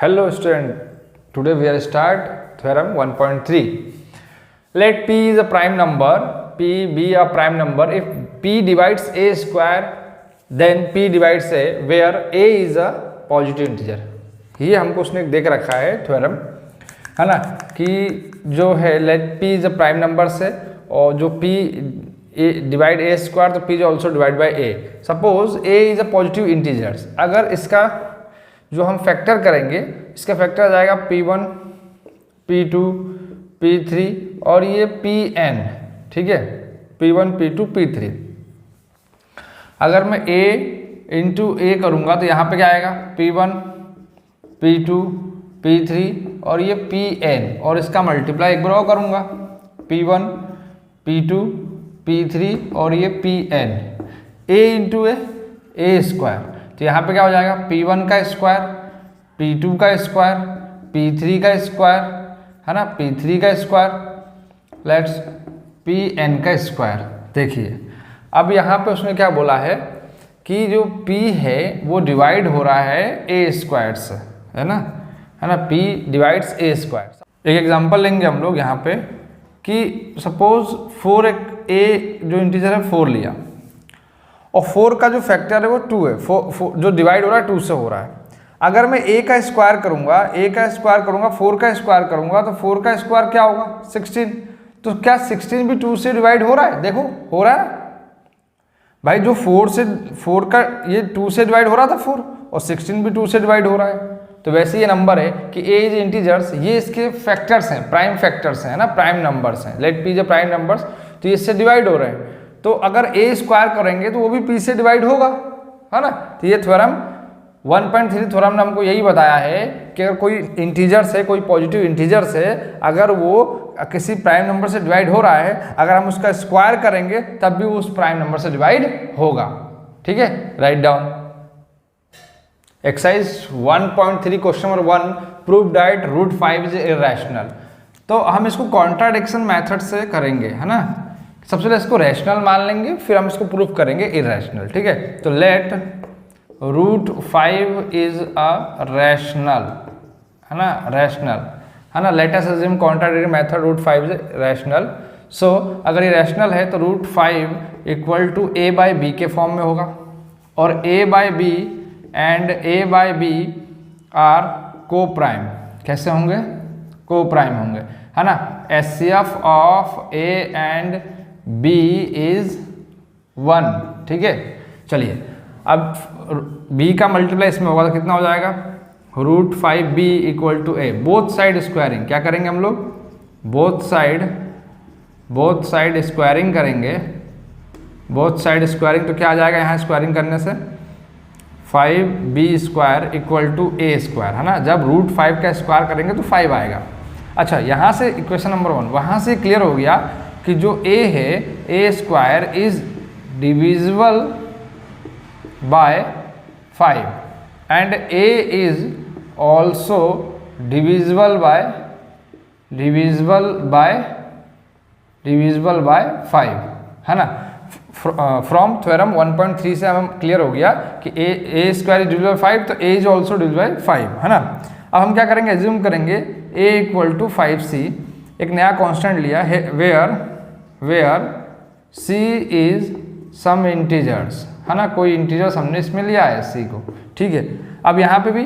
Hello student, today we are start theorem 1.3. Let p is a prime number, p be a prime number if p divides a square then p divides a where a is a positive integer. ये हमको उसने देख रखा है theorem, है ना, कि जो है let p is a prime number से और जो p डिवाइड a स्क्वायर तो p is also divided by a. Suppose a is a positive integers. अगर इसका जो हम फैक्टर करेंगे, इसका फैक्टर आ जाएगा p1, p2, p3 और ये pn, ठीक है, p1, p2, p3. अगर मैं a इंटू a करूँगा तो यहाँ पे क्या आएगा p1, p2, p3 और ये pn और इसका मल्टीप्लाई एक बार और करूँगा p1, p2, p3 और ये pn. a into a square तो यहाँ पे क्या हो जाएगा p1 का स्क्वायर, p2 का स्क्वायर, p3 का स्क्वायर, है ना, p3 का स्क्वायर लेट्स pn का स्क्वायर. देखिए अब यहाँ पे उसने क्या बोला है कि जो p है वो डिवाइड हो रहा है a स्क्वायर से, है ना, p डिवाइड्स a स्क्वायर. एक एग्जांपल लेंगे हम लोग यहाँ पे कि सपोज 4 a जो इंटीजर है 4 लिया और 4 का जो फैक्टर है वो 2 है, 4 जो डिवाइड हो रहा है 2 से हो रहा है. अगर मैं a का स्क्वायर करूंगा, 4 का स्क्वायर करूंगा तो 4 का स्क्वायर क्या होगा 16. तो क्या 16 भी 2 से डिवाइड हो रहा है? देखो हो रहा है भाई, जो 4 का ये 2 से डिवाइड हो रहा था 4 और 16 भी 2 से डिवाइड हो रहा है. तो वैसे ये नंबर है कि a इज इंटीजर्स, ये इसके फैक्टर्स हैं, प्राइम फैक्टर्स हैं, ना, प्राइम नंबर्स हैं. लेट p जो प्राइम नंबर्स तो ये इससे डिवाइड हो रहे हैं. तो अगर a स्क्वायर करेंगे तो वो भी p से डिवाइड होगा, है ना. तो ये थ्योरम 1.3 थ्योरम ने हमको यही बताया है कि अगर कोई इंटीजर से, कोई पॉजिटिव इंटीजर से अगर वो किसी प्राइम नंबर से डिवाइड हो रहा है, अगर हम उसका स्क्वायर करेंगे तब भी वो उस प्राइम नंबर से डिवाइड होगा. ठीक है, write down. Exercise 1.3 question number 1, prove that root 5 is irrational. तो हम इसको कॉन्ट्राडिक्शन मेथड से करेंगे, है ना. सबसे पहले इसको रैशनल मान लेंगे, फिर हम इसको प्रूफ करेंगे इरेशनल. ठीक है, तो let root 5 is a rational, है ना, रैशनल, है ना. Let us assume contradiction method root 5 is rational. So अगर ये रैशनल है तो root 5 equal to a by B के फॉर्म में होगा और a by B and a by B are coprime. कैसे होंगे? को प्राइम होंगे, है ना. HCF of a and b is 1. ठीक है, चलिए अब b का मल्टीप्लाई इसमें होगा तो कितना हो जाएगा root 5b equal to a. Both side squaring क्या करेंगे हम लोग? बोथ साइड स्क्वायरिंग करेंगे. बोथ साइड स्क्वायरिंग तो क्या आ जाएगा यहाँ स्क्वायरिंग करने से 5b square equal to a square, है ना. जब रूट 5 का स्क्वायर करेंगे तो 5 आएगा. अच्छा, यहाँ से इक्वेशन नंबर 1 वहाँ से क्लियर हो गया कि जो a है a square is divisible by 5 and a is also divisible by 5, है ना. फ्रॉम थ्योरम 1.3 से हम क्लियर हो गया कि a square is divisible by 5 तो a is also divisible by 5, है ना. अब हम क्या करेंगे? एज्यूम करेंगे a इक्वल टू 5c. एक नया कांस्टेंट लिया है where c is some integers, है ना. कोई इंटीजर्स हमने इसमें लिया है c को. ठीक है, अब यहाँ पे भी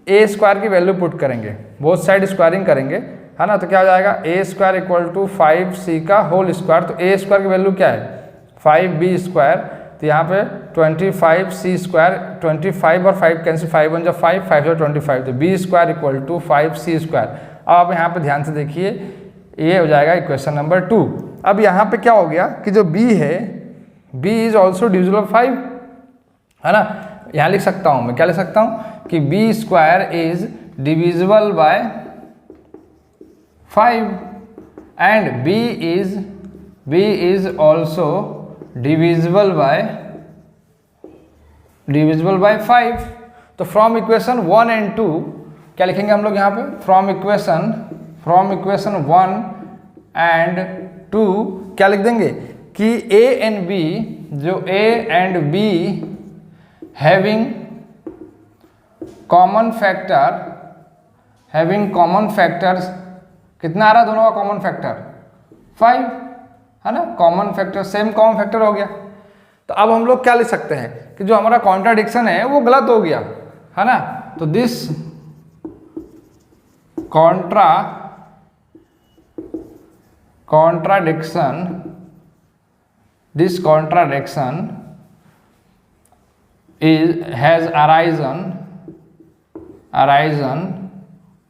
a स्क्वायर की वैल्यू पुट करेंगे, बोथ साइड स्क्वायरिंग करेंगे, है ना. तो क्या हो जाएगा a square equal to 5c का होल स्क्वायर. तो a स्क्वायर की वैल्यू क्या है 5b स्क्वायर. तो यहाँ पे 25c स्क्वायर, 25 और 5 कैंसिल, 5 1 जब 5, 5 25, तो b square equal to 5c square. अब आप यहाँ पे ध्यान से देखिए, ये हो जाएगा इक्वेशन नंबर 2. अब यहाँ पे क्या हो गया कि जो b है b इज ऑल्सो डिविजिबल 5, है ना. यहाँ लिख सकता हूँ मैं, क्या लिख सकता हूँ कि b square is divisible by 5 and b is also divisible by 5. तो फ्रॉम इक्वेशन 1 एंड 2 क्या लिखेंगे हम लोग यहाँ पे? फ्रॉम इक्वेशन 1 एंड 2 क्या लिख देंगे कि a एंड b, जो a and b having common factor having common factors, कितना आ रहा है दोनों का कॉमन फैक्टर 5, है ना, common factor same common factor हो गया। तो अब हम लोग क्या लिख सकते हैं कि जो हमारा कॉन्ट्राडिक्शन है वो गलत हो गया, है ना। तो this contradiction has arisen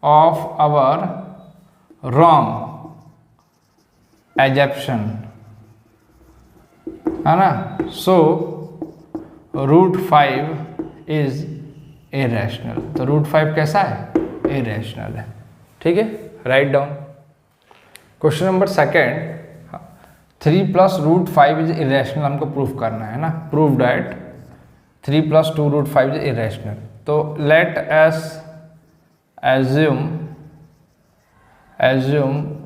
of our wrong assumption, है ना। So √5 is irrational। तो √5 कैसा है, irrational है, ठीक है। Write down. Question number second, 3 + √5 is irrational हमको प्रूफ करना है ना। Prove that 3 + 2 √5 is irrational. तो let us assume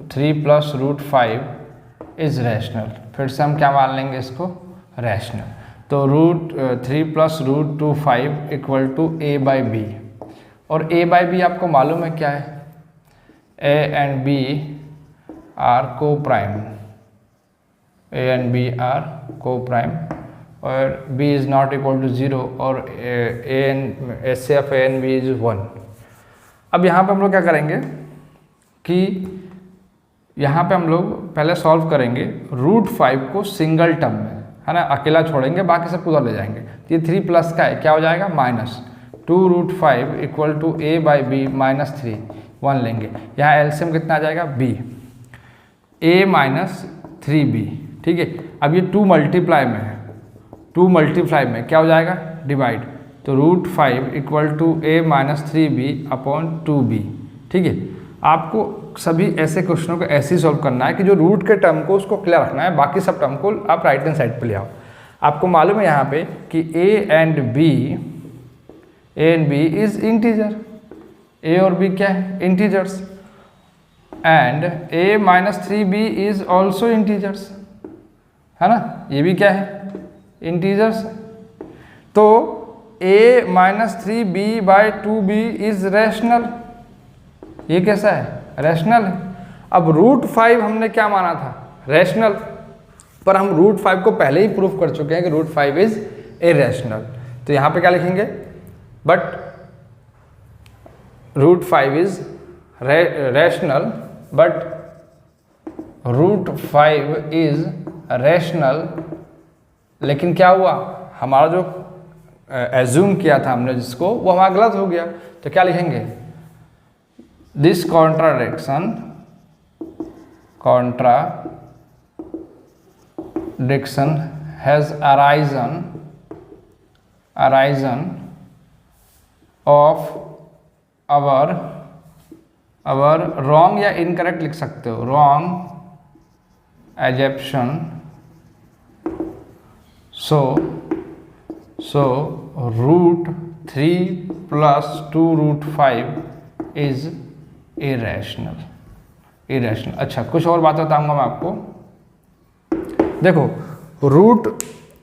3 + √5 is rational. फिर से हम क्या मान लेंगे इसको, रैशनल। तो 3 + √25 = a/b, और a/b आपको मालूम है क्या है, a and b are coprime, a and b are coprime, और b is not equal to 0, और S of a and b is 1। अब यहाँ पे हम लोग क्या करेंगे कि यहाँ पे हम लोग पहले सॉल्व करेंगे √5 को सिंगल टर्म में, है ना, अकेला छोड़ेंगे, बाकी सब उधर ले जाएंगे। ये 3 का है, क्या हो जाएगा, -2 √5 = a/b -3, 1 लेंगे। यहाँ एलसीएम कितना आ जाएगा, b, a - 3b, ठीक है। अब ये 2 मल्टीप्लाई में है, 2 मल्टीप्लाई में क्या हो जाएगा, डिवाइड। तो √5 = a - 3b/ 2b, ठीक है। आपको सभी ऐसे क्वेश्चनों को ऐसे ही सॉल्व करना है कि जो रूट के टर्म को उसको क्लियर रखना है, बाकी सब टर्म को आप राइट हैंड साइड पे ले आओ। आपको मालूम है यहाँ पे कि a and b is integer, a और b क्या है, integers, and a - 3b is also integers, है ना, ये भी क्या है, इंटीजर्स। तो a - 3b/2b इज रैशनल, ये कैसा है, रैशनल है। अब √5 हमने क्या माना था, रैशनल, पर हम √5 को पहले ही प्रूफ कर चुके हैं कि √5 इज इरेशनल। तो यहाँ पे क्या लिखेंगे, but √5 is rational, but √5 is rational. लेकिन क्या हुआ, हमारा जो एज्यूम किया था हमने जिसको, वो हमारा गलत हो गया। तो क्या लिखेंगे, this contradiction has arisen of our wrong, या इनकरेक्ट लिख सकते हो, wrong assumption। so √3 + 2 √5 is irrational. अच्छा, कुछ और बात बताऊंगा मैं आपको। देखो, रूट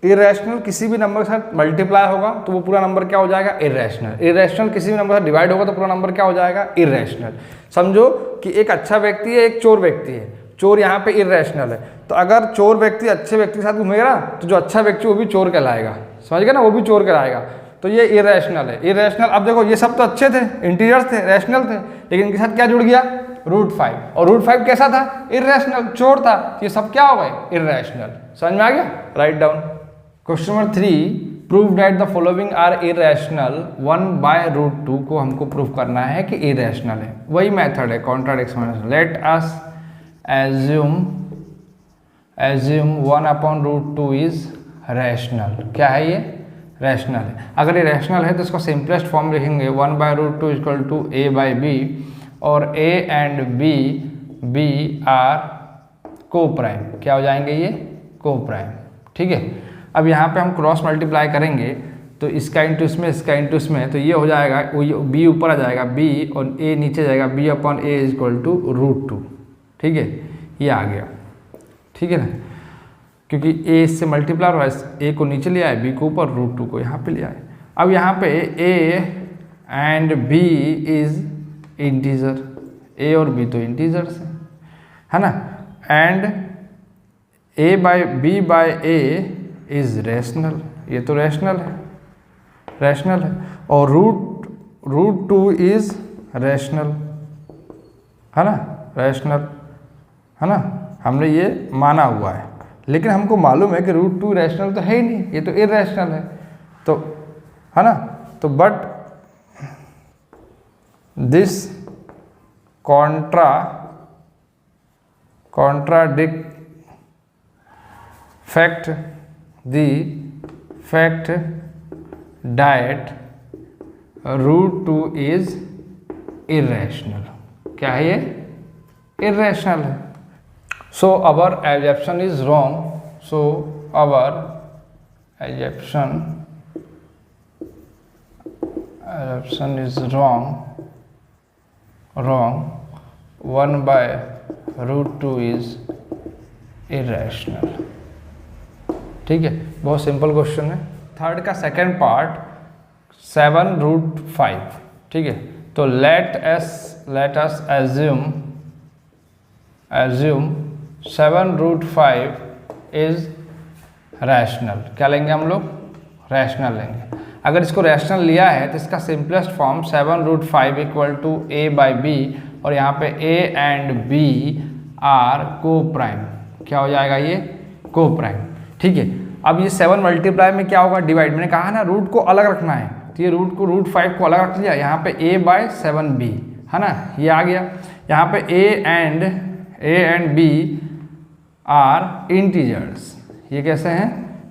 इरेशनल किसी भी नंबर के साथ मल्टीप्लाई होगा तो वो पूरा नंबर क्या हो जाएगा, इरेशनल। इरेशनल किसी भी नंबर से डिवाइड होगा तो पूरा नंबर क्या हो जाएगा, इरेशनल। समझो कि एक अच्छा व्यक्ति है, एक चोर व्यक्ति है। चोर यहाँ पे इरेशनल है, तो अगर चोर व्यक्ति अच्छे व्यक्ति के साथ घूमेगा ना, तो जो अच्छा व्यक्ति वो भी चोर कहलाएगा, समझ गए ना, वो भी चोर कहलाएगा। तो ये इरेशनल है, इरेशनल। अब देखो, ये सब तो अच्छे थे, इंटीजर्स थे, रैशनल थे, लेकिन इनके साथ क्या जुड़ गया, √5, और √5 कैसा था, इरेशनल, चोर था। ये सब क्या हो गए, इरेशनल। समझ में आ गया, write down. Question number 3, prove that the following are irrational. 1/√2 को हमको प्रूव करना है कि इरेशनल है। वही मेथड है, contradiction. Late us assume 1/√2 is rational. क्या है ये, रैशनल है। अगर ये रैशनल है तो इसको सिंपलेस्ट फॉर्म लिखेंगे 1/√2 = a/b, और a and b are coprime. क्या हो जाएंगे ये, को प्राइम, ठीक है। अब यहाँ पे हम क्रॉस मल्टीप्लाई करेंगे, तो इसका इंटू इसमें, इसका इंटू इसमें, तो ये हो जाएगा, b ऊपर आ जाएगा b, और a नीचे जाएगा, b/a = √2, ठीक है। ये आ गया, ठीक है ना, क्योंकि a इससे मल्टीप्लाई हुआ, a को नीचे ले आए, b को ऊपर, √2 को यहाँ पे ले आए। अब यहाँ पे a and b is integer, A और बी तो इंटीजर्स है ना, and A by B by A is rational, ये तो रैशनल है, और रूट टू इज रैशनल, है ना, रैशनल, है ना, हमने ये माना हुआ है, लेकिन हमको मालूम है कि रूट टू रैशनल तो है ही नहीं, ये तो इरैशनल है, तो है ना, तो but this contradict fact that root 2 is irrational, क्या है ये, irrational है, so our assumption is wrong, so our assumption is wrong, 1 by root 2 is irrational. ठीक है, बहुत सिंपल क्वेश्चन है। थर्ड का सेकंड पार्ट 7 रूट 5, ठीक है, तो let us assume 7 root 5 is rational, क्या लेंगे हम लोग, रैशनल लेंगे। अगर इसको रैशनल लिया है तो इसका simplest form 7 root 5 equal to a by b, और यहाँ पे a and b are coprime, क्या हो जाएगा ये, को प्राइम। ठीक है, अब ये 7 मल्टीप्लाई में क्या होगा, डिवाइड, मैंने कहा ना रूट को अलग रखना है, तो ये रूट 5 को अलग रख लिया, यहाँ पे a बाय 7b, है ना, ये आ गया। यहाँ पे a and b are integers, ये कैसे हैं,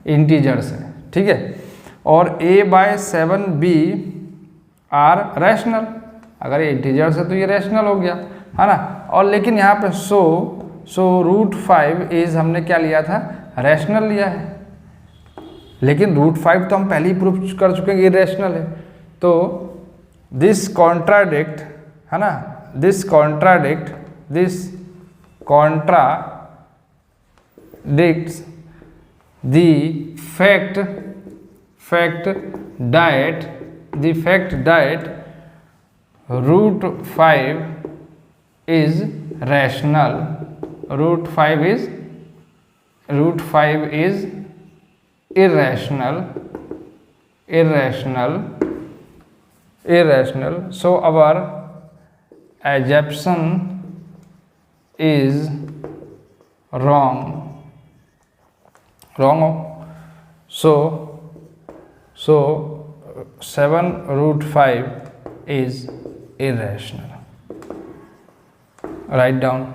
इंटीजर्स हैं, ठीक है, और a bye 7b are rational, अगर ये इंटीजर्स है तो ये रैशनल हो गया, है ना। और लेकिन यहाँ पे सो रूट 5 इज हमने क्या लिया था, रैशनल लिया है, लेकिन रूट 5 तो हम पहले ही प्रूव कर चुके हैं ये रैशनल है, तो दिस कॉन्ट्राडिक्ट, है ना, this contradicts the fact that root 5 is rational, root 5 is irrational, so our assumption is wrong, so 7 root 5 is irrational. Write down.